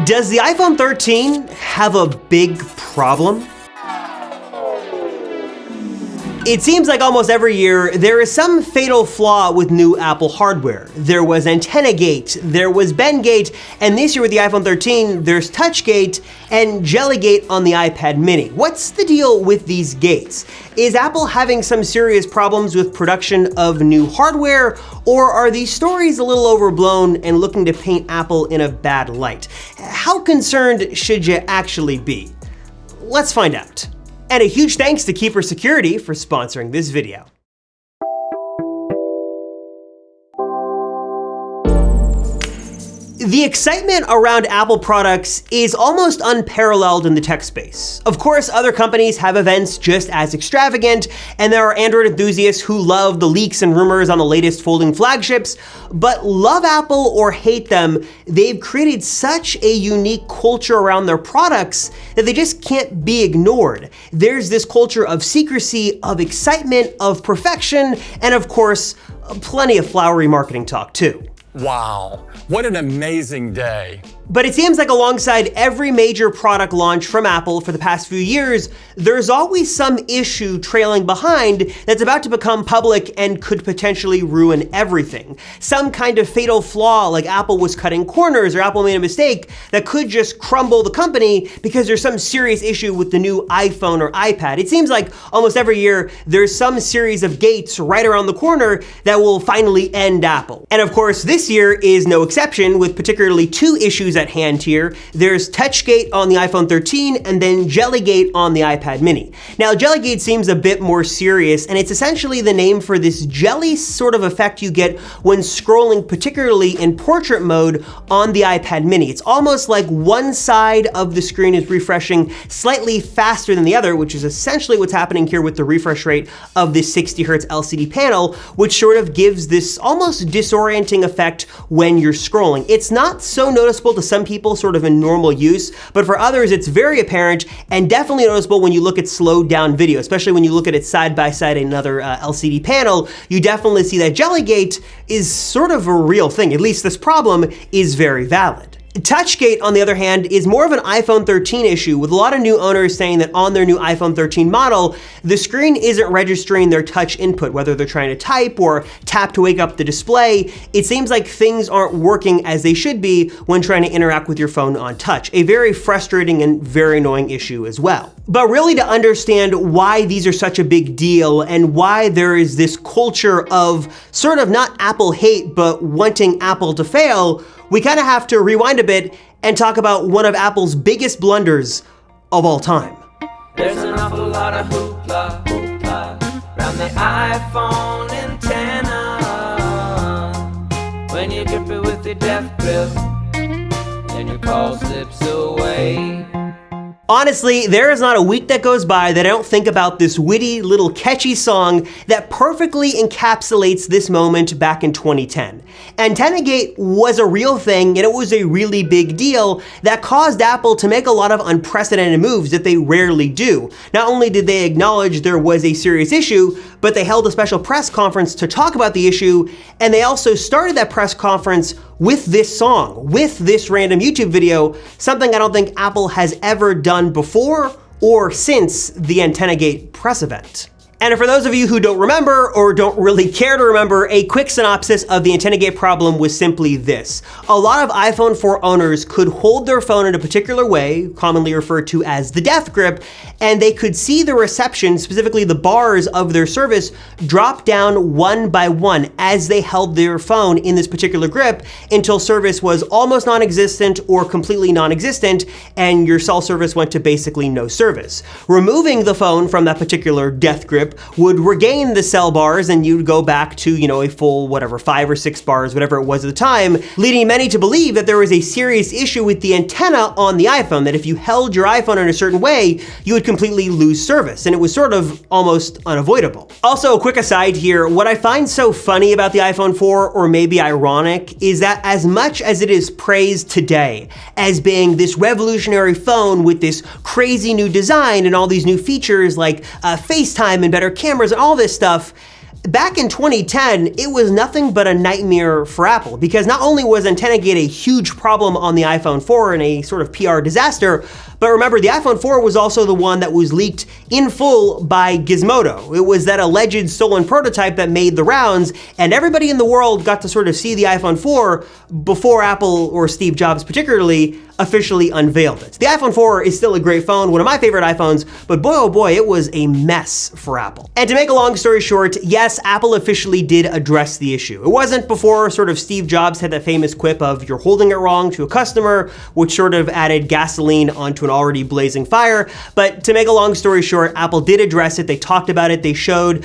Does the iPhone 13 have a big problem? It seems like almost every year, there is some fatal flaw with new Apple hardware. There was Antenna-gate, there was Ben-gate, and this year with the iPhone 13, there's Touch-gate and Jelly-gate on the iPad mini. What's the deal with these gates? Is Apple having some serious problems with production of new hardware, or are these stories a little overblown and looking to paint Apple in a bad light? How concerned should you actually be? Let's find out. And a huge thanks to Keeper Security for sponsoring this video. The excitement around Apple products is almost unparalleled in the tech space. Of course, other companies have events just as extravagant, and there are Android enthusiasts who love the leaks and rumors on the latest folding flagships, but love Apple or hate them, they've created such a unique culture around their products that they just can't be ignored. There's this culture of secrecy, of excitement, of perfection, and of course, plenty of flowery marketing talk too. Wow, what an amazing day. But it seems like alongside every major product launch from Apple for the past few years, there's always some issue trailing behind that's about to become public and could potentially ruin everything. Some kind of fatal flaw, like Apple was cutting corners or Apple made a mistake that could just crumble the company because there's some serious issue with the new iPhone or iPad. It seems like almost every year there's some series of gates right around the corner that will finally end Apple. And of course, this year is no exception, with particularly two issues at hand here. There's Touch-gate on the iPhone 13 and then Jelly-gate on the iPad mini. Now, Jelly-gate seems a bit more serious, and it's essentially the name for this jelly sort of effect you get when scrolling, particularly in portrait mode on the iPad mini. It's almost like one side of the screen is refreshing slightly faster than the other, which is essentially what's happening here with the refresh rate of this 60 Hz LCD panel, which sort of gives this almost disorienting effect when you're scrolling. It's not so noticeable to some people sort of in normal use, but for others it's very apparent and definitely noticeable when you look at slowed down video, especially when you look at it side by side in another LCD panel. You definitely see that Jelly-gate is sort of a real thing. At least this problem is very valid. Touch-gate, on the other hand, is more of an iPhone 13 issue, with a lot of new owners saying that on their new iPhone 13 model, the screen isn't registering their touch input, whether they're trying to type or tap to wake up the display. It seems like things aren't working as they should be when trying to interact with your phone on touch. A very frustrating and very annoying issue as well. But really, to understand why these are such a big deal and why there is this culture of sort of not Apple hate, but wanting Apple to fail, we kind of have to rewind a bit and talk about one of Apple's biggest blunders of all time. There's an awful lot of hoopla, hoopla around the iPhone antenna. When you grip it with your death grip, then your call slips away. Honestly, there is not a week that goes by that I don't think about this witty little catchy song that perfectly encapsulates this moment back in 2010. Antenna-gate was a real thing, and it was a really big deal that caused Apple to make a lot of unprecedented moves that they rarely do. Not only did they acknowledge there was a serious issue, but they held a special press conference to talk about the issue, and they also started that press conference with this song, with this random YouTube video, something I don't think Apple has ever done before or since the Antenna-gate press event. And for those of you who don't remember or don't really care to remember, a quick synopsis of the Antenna-gate problem was simply this. A lot of iPhone 4 owners could hold their phone in a particular way, commonly referred to as the death grip, and they could see the reception, specifically the bars of their service, drop down one by one as they held their phone in this particular grip until service was almost non-existent or completely non-existent, and your cell service went to basically no service. Removing the phone from that particular death grip would regain the cell bars, and you'd go back to, a full, 5 or 6 bars, whatever it was at the time, leading many to believe that there was a serious issue with the antenna on the iPhone, that if you held your iPhone in a certain way, you would completely lose service, and it was sort of almost unavoidable. Also, a quick aside here, what I find so funny about the iPhone 4, or maybe ironic, is that as much as it is praised today as being this revolutionary phone with this crazy new design and all these new features like FaceTime and better cameras and all this stuff, back in 2010, it was nothing but a nightmare for Apple, because not only was AntennaGate a huge problem on the iPhone 4 and a sort of PR disaster, but remember, the iPhone 4 was also the one that was leaked in full by Gizmodo. It was that alleged stolen prototype that made the rounds, and everybody in the world got to sort of see the iPhone 4 before Apple, or Steve Jobs particularly, officially unveiled it. The iPhone 4 is still a great phone, one of my favorite iPhones, but boy oh boy, it was a mess for Apple. And to make a long story short, yes, Apple officially did address the issue. It wasn't before sort of Steve Jobs had that famous quip of "you're holding it wrong" to a customer, which sort of added gasoline onto an already blazing fire. But to make a long story short, Apple did address it. They talked about it. They showed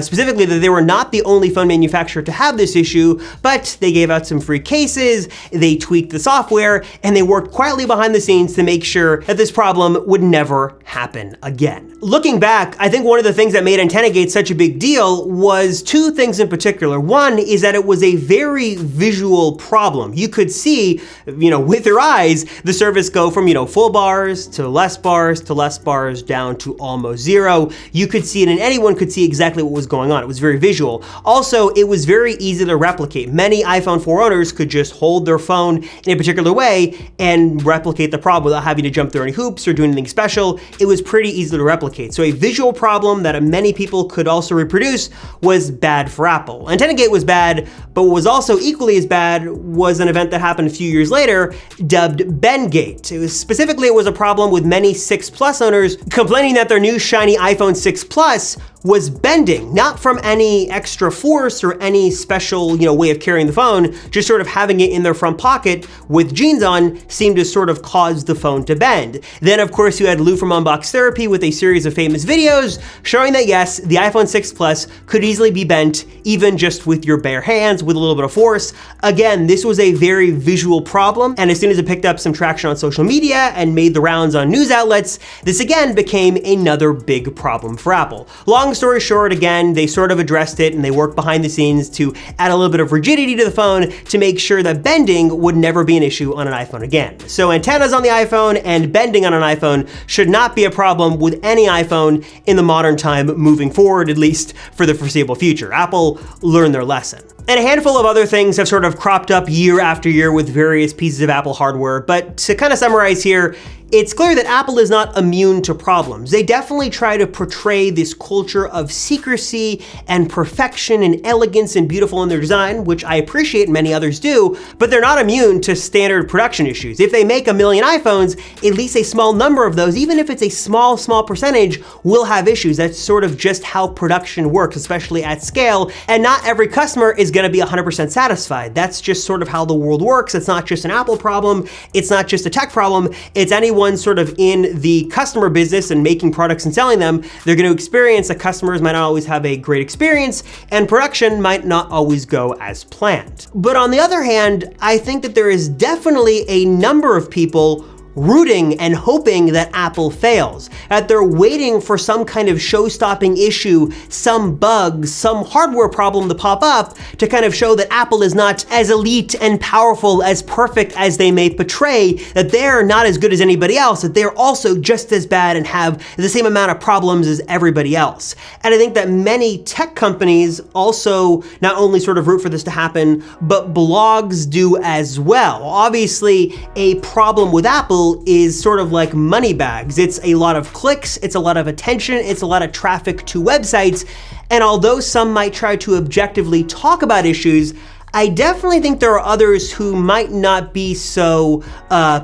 specifically that they were not the only phone manufacturer to have this issue, but they gave out some free cases, they tweaked the software, and they worked quietly behind the scenes to make sure that this problem would never happen again. Looking back, I think one of the things that made AntennaGate such a big deal was two things in particular. One is that it was a very visual problem. You could see, with your eyes, the service go from, full bars to less bars to less bars down to almost zero. You could see it and anyone could see exactly what was going on. It was very visual. Also, it was very easy to replicate. Many iPhone 4 owners could just hold their phone in a particular way and replicate the problem without having to jump through any hoops or do anything special. It was pretty easy to replicate. So a visual problem that many people could also reproduce was bad for Apple. AntennaGate was bad, but what was also equally as bad was an event that happened a few years later, dubbed Bendgate. It was a problem with many 6 Plus owners complaining that their new shiny iPhone 6 Plus was bending, not from any extra force or any special, way of carrying the phone, just sort of having it in their front pocket with jeans on seemed to sort of cause the phone to bend. Then, of course, you had Lou from Unbox Therapy with a series of famous videos showing that yes, the iPhone 6 Plus could easily be bent, even just with your bare hands, with a little bit of force. Again, this was a very visual problem, and as soon as it picked up some traction on social media and made the rounds on news outlets, this again became another big problem for Apple. Long story short, again, they sort of addressed it and they worked behind the scenes to add a little bit of rigidity to the phone to make sure that bending would never be an issue on an iPhone again. So antennas on the iPhone and bending on an iPhone should not be a problem with any iPhone in the modern time moving forward, at least for the foreseeable future. Apple learned their lesson. And a handful of other things have sort of cropped up year after year with various pieces of Apple hardware, but to kind of summarize here, it's clear that Apple is not immune to problems. They definitely try to portray this culture of secrecy and perfection and elegance and beautiful in their design, which I appreciate and many others do, but they're not immune to standard production issues. If they make 1 million iPhones, at least a small number of those, even if it's a small percentage, will have issues. That's sort of just how production works, especially at scale, and not every customer is gonna be 100% satisfied. That's just sort of how the world works. It's not just an Apple problem, it's not just a tech problem, it's anyone sort of in the customer business and making products and selling them. They're going to experience that customers might not always have a great experience and production might not always go as planned. But on the other hand, I think that there is definitely a number of people rooting and hoping that Apple fails, that they're waiting for some kind of show-stopping issue, some bug, some hardware problem to pop up to kind of show that Apple is not as elite and powerful, as perfect as they may portray, that they're not as good as anybody else, that they're also just as bad and have the same amount of problems as everybody else. And I think that many tech companies also not only sort of root for this to happen, but blogs do as well. Obviously, a problem with Apple is sort of like money bags. It's a lot of clicks, it's a lot of attention, it's a lot of traffic to websites, and although some might try to objectively talk about issues, I definitely think there are others who might not be so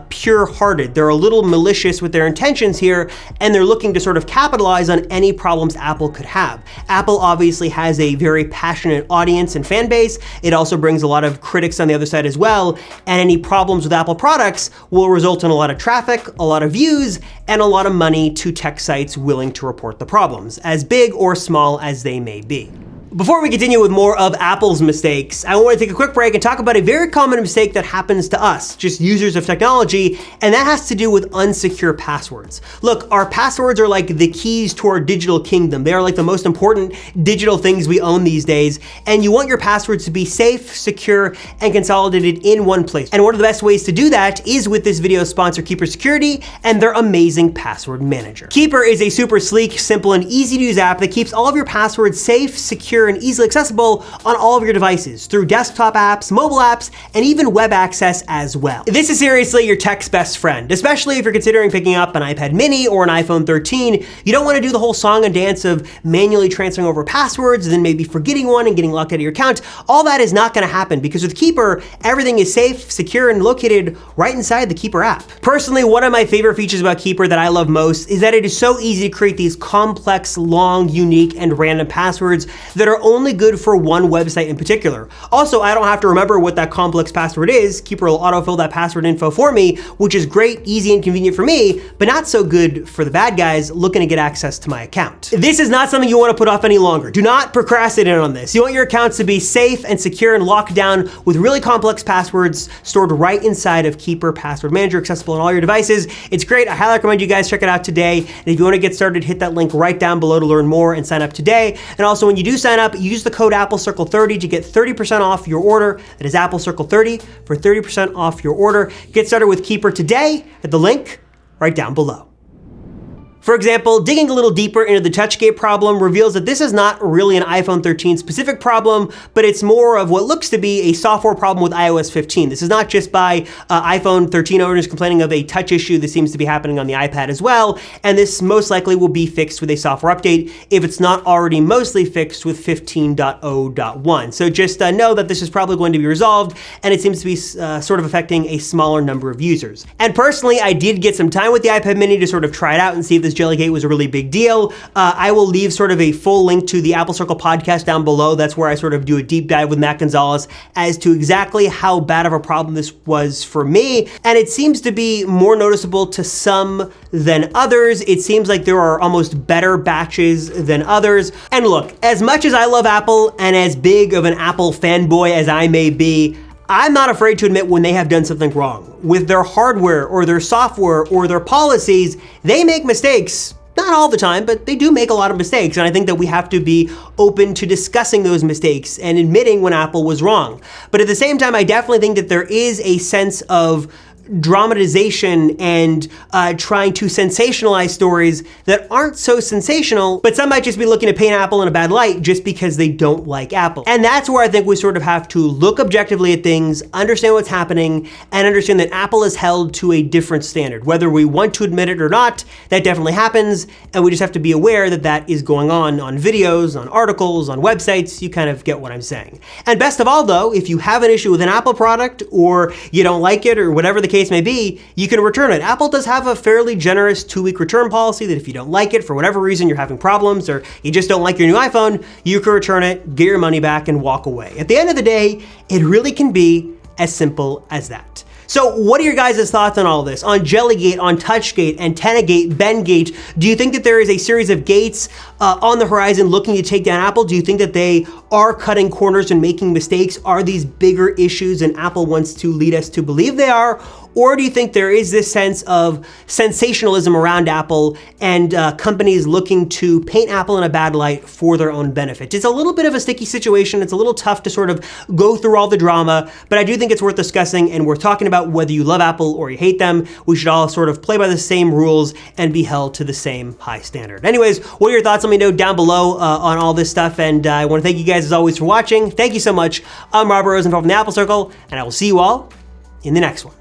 pure-hearted. They're a little malicious with their intentions here, and they're looking to sort of capitalize on any problems Apple could have. Apple obviously has a very passionate audience and fan base. It also brings a lot of critics on the other side as well, and any problems with Apple products will result in a lot of traffic, a lot of views, and a lot of money to tech sites willing to report the problems, as big or small as they may be. Before we continue with more of Apple's mistakes, I want to take a quick break and talk about a very common mistake that happens to us, just users of technology, and that has to do with unsecure passwords. Look, our passwords are like the keys to our digital kingdom. They are like the most important digital things we own these days, and you want your passwords to be safe, secure, and consolidated in one place. And one of the best ways to do that is with this video's sponsor, Keeper Security, and their amazing password manager. Keeper is a super sleek, simple, and easy to use app that keeps all of your passwords safe, secure, secure, and easily accessible on all of your devices through desktop apps, mobile apps, and even web access as well. This is seriously your tech's best friend, especially if you're considering picking up an iPad mini or an iPhone 13. You don't want to do the whole song and dance of manually transferring over passwords, and then maybe forgetting one and getting locked out of your account. All that is not going to happen because with Keeper, everything is safe, secure, and located right inside the Keeper app. Personally, one of my favorite features about Keeper that I love most is that it is so easy to create these complex, long, unique, and random passwords that are only good for one website in particular. Also, I don't have to remember what that complex password is. Keeper will autofill that password info for me, which is great, easy, and convenient for me, but not so good for the bad guys looking to get access to my account. This is not something you want to put off any longer. Do not procrastinate on this. You want your accounts to be safe and secure and locked down with really complex passwords stored right inside of Keeper Password Manager, accessible on all your devices. It's great. I highly recommend you guys check it out today. And if you want to get started, hit that link right down below to learn more and sign up today. And also, when you do sign up, use the code AppleCircle30 to get 30% off your order. That is AppleCircle30 for 30% off your order. Get started with Keeper today at the link right down below. For example, digging a little deeper into the TouchGate problem reveals that this is not really an iPhone 13 specific problem, but it's more of what looks to be a software problem with iOS 15. This is not just by iPhone 13 owners complaining of a touch issue. This seems to be happening on the iPad as well, and this most likely will be fixed with a software update if it's not already mostly fixed with 15.0.1. So just know that this is probably going to be resolved, and it seems to be sort of affecting a smaller number of users. And personally, I did get some time with the iPad mini to sort of try it out and see if this Jellygate was a really big deal. I will leave sort of a full link to the Apple Circle podcast down below. That's where I sort of do a deep dive with Matt Gonzalez as to exactly how bad of a problem this was for me. And it seems to be more noticeable to some than others. It seems like there are almost better batches than others. And look, as much as I love Apple and as big of an Apple fanboy as I may be, I'm not afraid to admit when they have done something wrong. With their hardware or their software or their policies, they make mistakes. Not all the time, but they do make a lot of mistakes. And I think that we have to be open to discussing those mistakes and admitting when Apple was wrong. But at the same time, I definitely think that there is a sense of dramatization and trying to sensationalize stories that aren't so sensational, but some might just be looking to paint Apple in a bad light just because they don't like Apple. And that's where I think we sort of have to look objectively at things, understand what's happening, and understand that Apple is held to a different standard. Whether we want to admit it or not, that definitely happens, and we just have to be aware that that is going on videos, on articles, on websites. You kind of get what I'm saying. And best of all though, if you have an issue with an Apple product or you don't like it or whatever the case may be, you can return it. Apple does have a fairly generous 2-week return policy that if you don't like it for whatever reason, you're having problems or you just don't like your new iPhone, you can return it, get your money back, and walk away. At the end of the day, it really can be as simple as that. So what are your guys' thoughts on all this? On Jellygate, on TouchGate, AntennaGate, Bendgate? Do you think that there is a series of gates on the horizon looking to take down Apple? Do you think that they are cutting corners and making mistakes? Are these bigger issues than Apple wants to lead us to believe they are? Or do you think there is this sense of sensationalism around Apple and companies looking to paint Apple in a bad light for their own benefit? It's a little bit of a sticky situation. It's a little tough to sort of go through all the drama, but I do think it's worth discussing and worth talking about whether you love Apple or you hate them. We should all sort of play by the same rules and be held to the same high standard. Anyways, what are your thoughts? Let me know down below on all this stuff, and I want to thank you guys as always for watching. Thank you so much. I'm Robert Rosenfeld from the Apple Circle, and I will see you all in the next one.